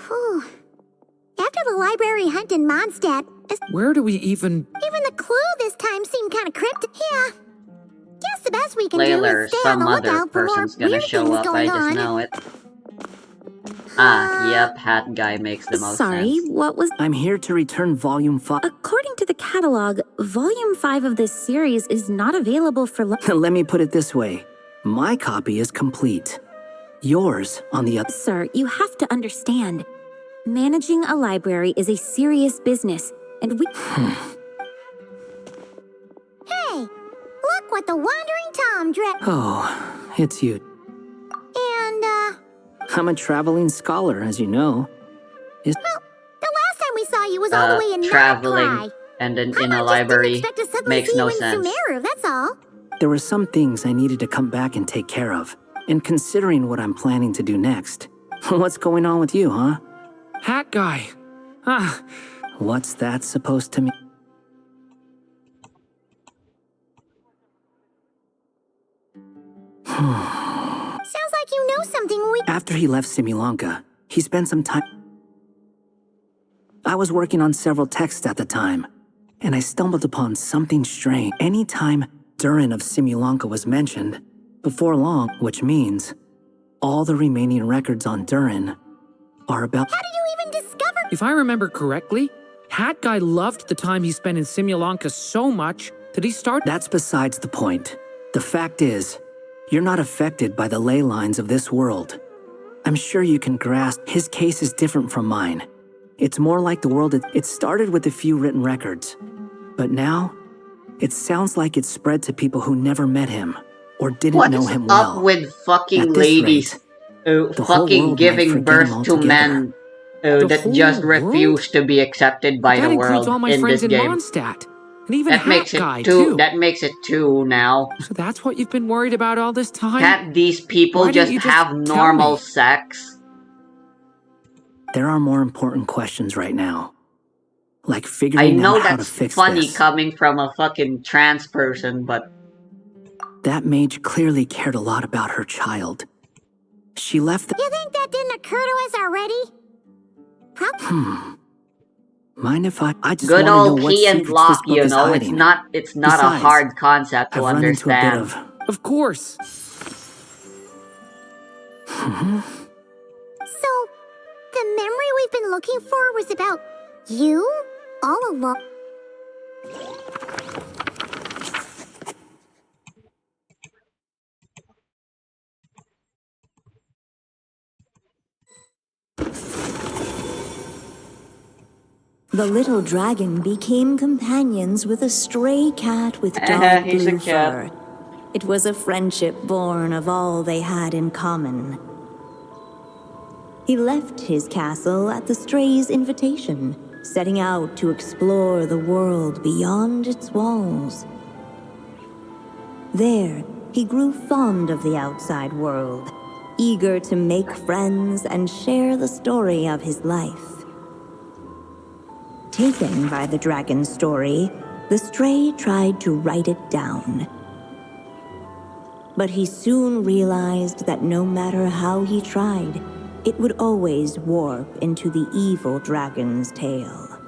[SPEAKER 2] Whew. After the library hunt in Mondstadt,
[SPEAKER 5] Where do we even...
[SPEAKER 2] even the clue this time seemed kind of cryptic. Yeah. Guess the best we can do
[SPEAKER 1] Later,
[SPEAKER 2] is stay on the
[SPEAKER 1] some other
[SPEAKER 2] lookout for more
[SPEAKER 1] person's gonna
[SPEAKER 2] weird
[SPEAKER 1] show
[SPEAKER 2] things
[SPEAKER 1] up, I
[SPEAKER 2] going
[SPEAKER 1] just
[SPEAKER 2] on.
[SPEAKER 1] know it. Ah, yep, hat guy makes the most
[SPEAKER 6] Sorry,
[SPEAKER 1] sense.
[SPEAKER 6] what was...
[SPEAKER 8] I'm here to return Volume 5.
[SPEAKER 6] According to the catalog, Volume 5 of this series is not available for...
[SPEAKER 8] Let me put it this way. My copy is complete. Yours, on the other...
[SPEAKER 6] Sir, you have to understand. Managing a library is a serious business, and we...
[SPEAKER 2] Hey, look what the Wandering Tom
[SPEAKER 8] Oh, it's you.
[SPEAKER 2] And,
[SPEAKER 8] I'm a traveling scholar, as you know.
[SPEAKER 2] well, the last time we saw you was all the way in
[SPEAKER 1] traveling
[SPEAKER 2] Nightcry.
[SPEAKER 1] and in
[SPEAKER 2] I
[SPEAKER 1] a
[SPEAKER 2] just
[SPEAKER 1] library
[SPEAKER 2] didn't expect to suddenly
[SPEAKER 1] makes
[SPEAKER 2] see
[SPEAKER 1] no
[SPEAKER 2] you in
[SPEAKER 1] sense.
[SPEAKER 2] Sumeru, that's all.
[SPEAKER 8] There were some things I needed to come back and take care of. And considering what I'm planning to do next, what's going on with you, huh?
[SPEAKER 5] Hat guy. Ah,
[SPEAKER 8] What's that supposed to mean?
[SPEAKER 2] Sounds like you know something we...
[SPEAKER 8] After he left Simulanka, he spent some time... I was working on several texts at the time, and I stumbled upon something strange. Anytime Durin of Simulanka was mentioned, before long, which means all the remaining records on Durin are about...
[SPEAKER 2] How did you even discover...
[SPEAKER 5] if I remember correctly, Hat guy loved the time he spent in Simulanka so much that he started...
[SPEAKER 8] That's besides the point. The fact is, you're not affected by the ley lines of this world. I'm sure you can grasp his case is different from mine. It's more like the world it started with a few written records. But now, it sounds like it's spread to people who never met him or didn't
[SPEAKER 1] What
[SPEAKER 8] know
[SPEAKER 1] is
[SPEAKER 8] him
[SPEAKER 1] up
[SPEAKER 8] well.
[SPEAKER 1] with fucking
[SPEAKER 8] At this
[SPEAKER 1] ladies
[SPEAKER 8] rate,
[SPEAKER 1] who
[SPEAKER 8] the whole
[SPEAKER 1] fucking
[SPEAKER 8] world might
[SPEAKER 1] giving
[SPEAKER 8] forget
[SPEAKER 1] birth
[SPEAKER 8] him
[SPEAKER 1] to
[SPEAKER 8] altogether.
[SPEAKER 1] men
[SPEAKER 5] The
[SPEAKER 1] that
[SPEAKER 5] whole
[SPEAKER 1] just
[SPEAKER 5] world?
[SPEAKER 1] refuse to be accepted by
[SPEAKER 5] that
[SPEAKER 1] the
[SPEAKER 5] includes
[SPEAKER 1] world
[SPEAKER 5] all my
[SPEAKER 1] in
[SPEAKER 5] friends
[SPEAKER 1] this
[SPEAKER 5] in
[SPEAKER 1] game?
[SPEAKER 5] Mondstadt. And even
[SPEAKER 1] That
[SPEAKER 5] Hat
[SPEAKER 1] makes it
[SPEAKER 5] guy,
[SPEAKER 1] two.
[SPEAKER 5] too.
[SPEAKER 1] That makes it two now.
[SPEAKER 5] So that's what you've been worried about all this time?
[SPEAKER 1] Can't these people
[SPEAKER 5] Why didn't
[SPEAKER 1] just
[SPEAKER 5] you just
[SPEAKER 1] have
[SPEAKER 5] tell
[SPEAKER 1] normal
[SPEAKER 5] me?
[SPEAKER 1] sex?
[SPEAKER 8] There are more important questions right now. Like
[SPEAKER 1] I
[SPEAKER 8] figuring
[SPEAKER 1] know
[SPEAKER 8] out how to
[SPEAKER 1] that's
[SPEAKER 8] fix
[SPEAKER 1] funny
[SPEAKER 8] this.
[SPEAKER 1] coming from a fucking trans person, but
[SPEAKER 8] That mage clearly cared a lot about her child. She left the...
[SPEAKER 2] You think that didn't occur to us already?
[SPEAKER 8] Mind if I just
[SPEAKER 1] good
[SPEAKER 8] want to know
[SPEAKER 1] old
[SPEAKER 8] what
[SPEAKER 1] key and
[SPEAKER 8] secrets
[SPEAKER 1] lock,
[SPEAKER 8] this book
[SPEAKER 1] you
[SPEAKER 8] is
[SPEAKER 1] know.
[SPEAKER 8] hiding.
[SPEAKER 1] It's not a
[SPEAKER 8] Besides,
[SPEAKER 1] hard concept to
[SPEAKER 8] I've run into a bit
[SPEAKER 1] understand.
[SPEAKER 8] of...
[SPEAKER 5] Of course.
[SPEAKER 2] So, the memory we've been looking for was about you all along?
[SPEAKER 6] The little dragon became companions with a stray cat with dark
[SPEAKER 1] He's a
[SPEAKER 6] blue
[SPEAKER 1] cat.
[SPEAKER 6] fur. It was a friendship born of all they had in common. He left his castle at the stray's invitation, setting out to explore the world beyond its walls. There, he grew fond of the outside world, eager to make friends and share the story of his life. Taken by the dragon's story, the stray tried to write it down. But he soon realized that no matter how he tried, it would always warp into the evil dragon's tale.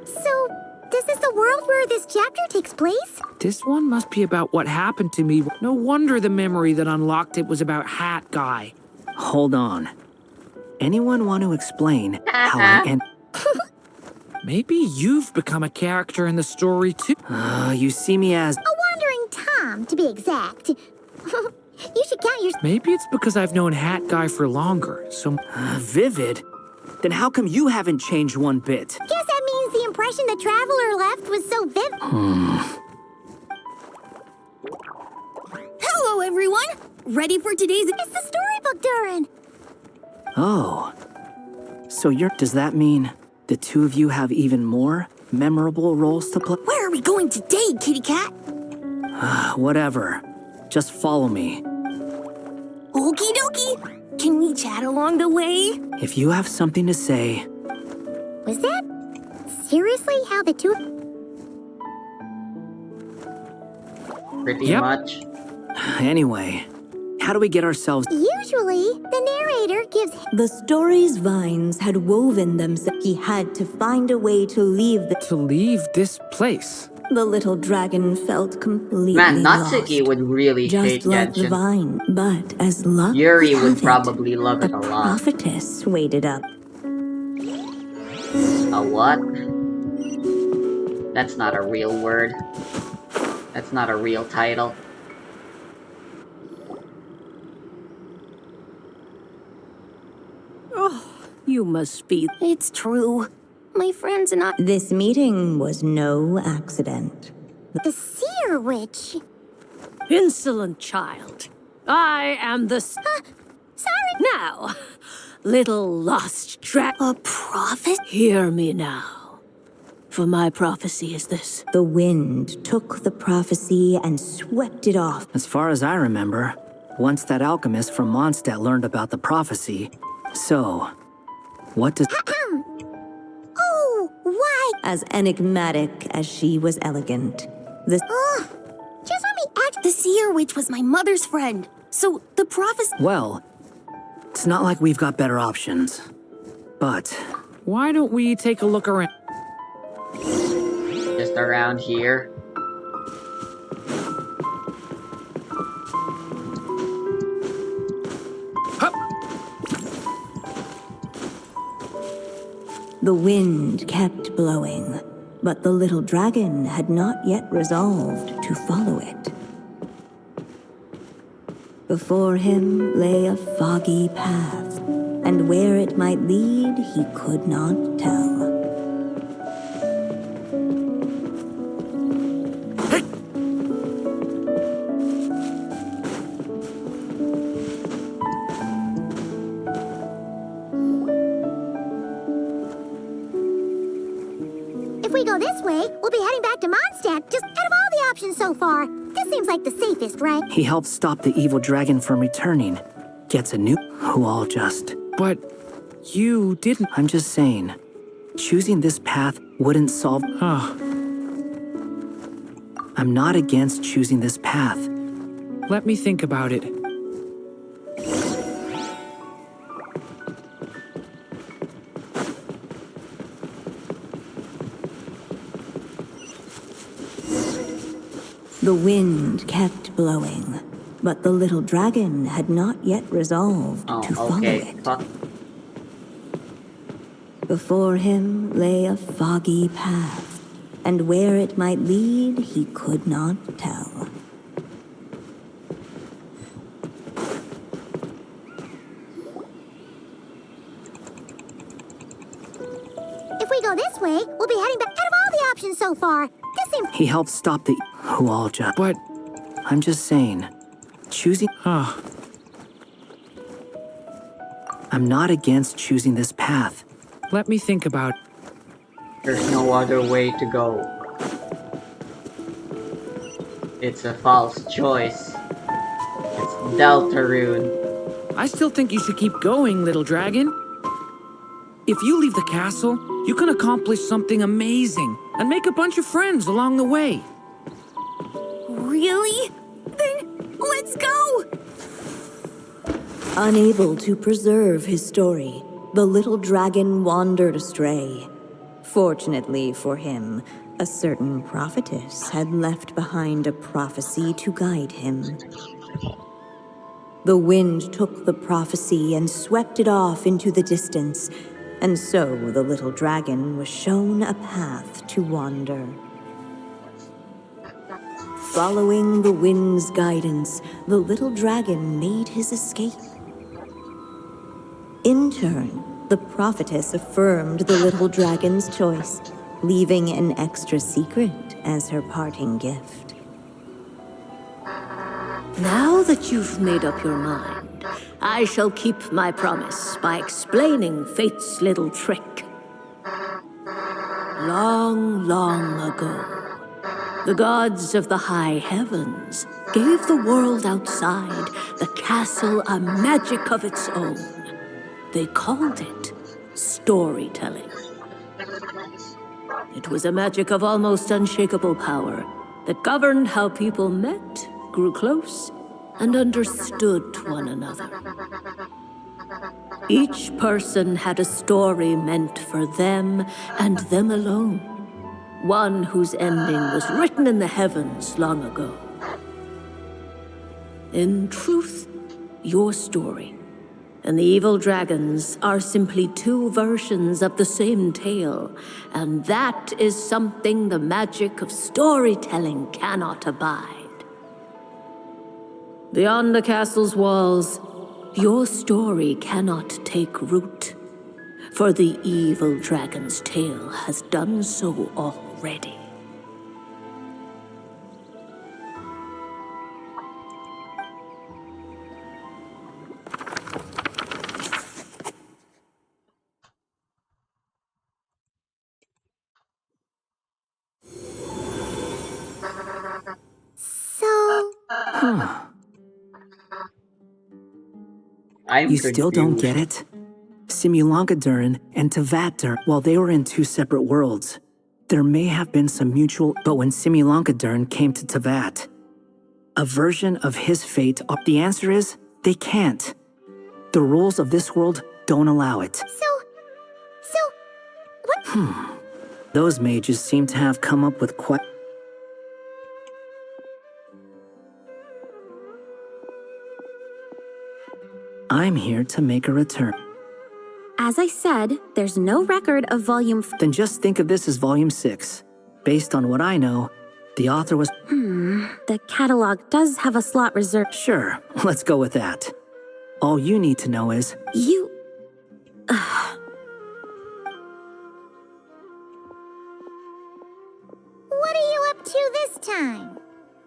[SPEAKER 2] So, this is the world where this chapter takes place?
[SPEAKER 5] This one must be about what happened to me. No wonder the memory that unlocked it was about Hat guy.
[SPEAKER 8] Hold on. Anyone want to explain how I
[SPEAKER 5] Maybe you've become a character in the story too.
[SPEAKER 8] You see me as...
[SPEAKER 2] A wandering Tom? Tom, to be exact. You should count your...
[SPEAKER 5] Maybe it's because I've known Hat Guy for longer, so...
[SPEAKER 8] Vivid? Then how come you haven't changed one bit?
[SPEAKER 2] Guess that means the impression the traveler left was so vivid. Hello, everyone! Ready for today's... It's the storybook, Durin!
[SPEAKER 8] Oh. So does that mean the two of you have even more memorable roles to play?
[SPEAKER 2] Where are we going today, kitty cat?
[SPEAKER 8] Whatever. Just follow me.
[SPEAKER 2] Okie dokie! Can we chat along the way?
[SPEAKER 8] If you have something to say...
[SPEAKER 2] Was that seriously how the two...
[SPEAKER 1] Pretty
[SPEAKER 5] Yep.
[SPEAKER 1] much.
[SPEAKER 8] Anyway, how do we get ourselves...
[SPEAKER 2] Usually, the narrator gives...
[SPEAKER 6] The story's vines had woven themselves. He had to find a way to leave the...
[SPEAKER 5] To leave this place.
[SPEAKER 6] The little dragon felt completely
[SPEAKER 1] Man,
[SPEAKER 6] lost.
[SPEAKER 1] Natsuki would really
[SPEAKER 6] Just
[SPEAKER 1] hate
[SPEAKER 6] like the
[SPEAKER 1] Genshin.
[SPEAKER 6] vine. But as luck
[SPEAKER 1] Yuri
[SPEAKER 6] would
[SPEAKER 1] would
[SPEAKER 6] have it,
[SPEAKER 1] probably love
[SPEAKER 6] a
[SPEAKER 1] it a lot.
[SPEAKER 6] prophetess waited up.
[SPEAKER 1] A what? That's not a real word. That's not a real title.
[SPEAKER 2] You must be... It's true. My friends and I...
[SPEAKER 6] This meeting was no accident.
[SPEAKER 2] The Seer Witch.
[SPEAKER 9] Insolent child. I am the...
[SPEAKER 2] Sorry.
[SPEAKER 9] Now, little lost
[SPEAKER 2] A prophet?
[SPEAKER 9] Hear me now. For my prophecy is this.
[SPEAKER 6] The wind took the prophecy and swept it off.
[SPEAKER 8] As far as I remember, once that alchemist from Mondstadt learned about the prophecy... So, what does...
[SPEAKER 2] Oh, why?
[SPEAKER 6] As enigmatic as she was elegant. The...
[SPEAKER 2] Just let me act... The Seer Witch was my mother's friend. So, the prophecy...
[SPEAKER 8] Well, it's not like we've got better options. But...
[SPEAKER 5] Why don't we take a look around?
[SPEAKER 1] Just around here.
[SPEAKER 6] The wind kept blowing, but the little dragon had not yet resolved to follow it. Before him lay a foggy path, and where it might lead he could not tell.
[SPEAKER 2] If we go this way, we'll be heading back to Mondstadt. Just out of all the options so far, this seems like the safest, right?
[SPEAKER 8] he helped stop the evil dragon from returning. Gets a new... Who all just...
[SPEAKER 5] But you didn't...
[SPEAKER 8] I'm just saying, choosing this path wouldn't solve... I'm not against choosing this path.
[SPEAKER 5] Let me think about it.
[SPEAKER 6] The wind kept blowing, but the little dragon had not yet resolved to follow it.
[SPEAKER 1] Fuck.
[SPEAKER 6] Before him lay a foggy path, and where it might lead he could not tell.
[SPEAKER 2] If we go this way, we'll be heading back. Out of all the options so far, this seems...
[SPEAKER 8] He helped stop the... Who all just...
[SPEAKER 5] But...
[SPEAKER 8] I'm just saying, choosing... I'm not against choosing this path.
[SPEAKER 5] Let me think about...
[SPEAKER 1] There's no other way to go. It's a false choice. It's Deltarune.
[SPEAKER 5] I still think you should keep going, little dragon. If you leave the castle, you can accomplish something amazing and make a bunch of friends along the way.
[SPEAKER 2] Really? Then, let's go!
[SPEAKER 6] Unable to preserve his story, the little dragon wandered astray. Fortunately for him, a certain prophetess had left behind a prophecy to guide him. The wind took the prophecy and swept it off into the distance, and so the little dragon was shown a path to wander. Following the wind's guidance, the little dragon made his escape. In turn, the prophetess affirmed the little dragon's choice, leaving an extra secret as her parting gift.
[SPEAKER 9] Now that you've made up your mind, I shall keep my promise by explaining fate's little trick. Long, long ago, the gods of the high heavens gave the world outside the castle a magic of its own. They called it storytelling. It was a magic of almost unshakable power that governed how people met, grew close, and understood one another. Each person had a story meant for them and them alone, one whose ending was written in the heavens long ago. In truth, your story and the evil dragons are simply two versions of the same tale, and that is something the magic of storytelling cannot abide. Beyond the castle's walls, your story cannot take root, for the evil dragon's tale has done so already.
[SPEAKER 8] You still don't get it? Simulongadurn and Tavatur, while they were in two separate worlds, there may have been some mutual, but when Simulongadurn came to Tavat, a version of his fate, the answer is, they can't. The rules of this world don't allow it.
[SPEAKER 2] So, what?
[SPEAKER 8] Those mages seem to have come up with quite... I'm here to make a return.
[SPEAKER 2] As I said, there's no record of volume
[SPEAKER 8] Then just think of this as volume 6. Based on what I know, the author was...
[SPEAKER 2] The catalog does have a slot reserved.
[SPEAKER 8] Sure, let's go with that. All you need to know is...
[SPEAKER 2] You... What are you up to this time?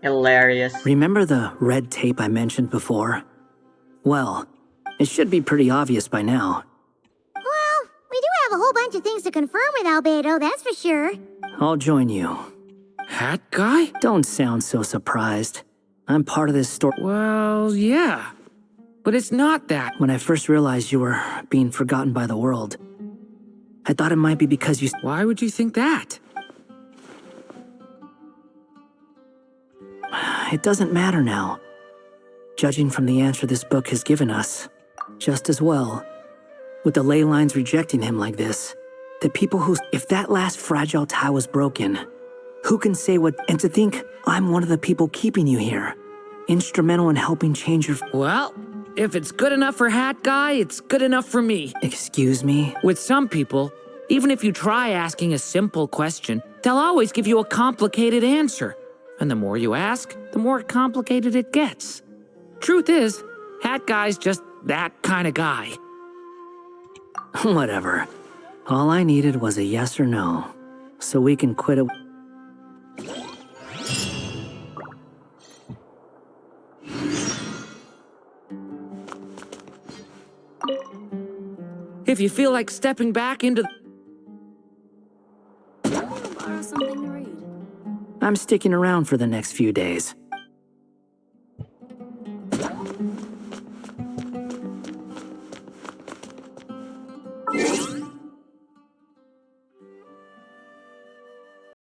[SPEAKER 1] Hilarious.
[SPEAKER 8] Remember the red tape I mentioned before? Well, it should be pretty obvious by now.
[SPEAKER 2] Well, we do have a whole bunch of things to confirm with Albedo, that's for sure.
[SPEAKER 8] I'll join you.
[SPEAKER 5] Hat guy?
[SPEAKER 8] Don't sound so surprised. I'm part of this story.
[SPEAKER 5] Well, yeah. But it's not that.
[SPEAKER 8] When I first realized you were being forgotten by the world, I thought it might be because you...
[SPEAKER 5] Why would you think that?
[SPEAKER 8] It doesn't matter now. Judging from the answer this book has given us, just as well, with the ley lines rejecting him like this, the people who... If that last fragile tie was broken, who can say what... And to think I'm one of the people keeping you here, instrumental in helping change your...
[SPEAKER 5] Well, if it's good enough for Hat Guy, it's good enough for me.
[SPEAKER 8] Excuse me?
[SPEAKER 5] With some people, even if you try asking a simple question, they'll always give you a complicated answer. And the more you ask, the more complicated it gets. Truth is, Hat Guy's just that kind of guy.
[SPEAKER 8] Whatever. All I needed was a yes or no, so we can quit it.
[SPEAKER 5] If you feel like stepping back into...
[SPEAKER 2] Borrow something to read.
[SPEAKER 8] I'm sticking around for the next few days.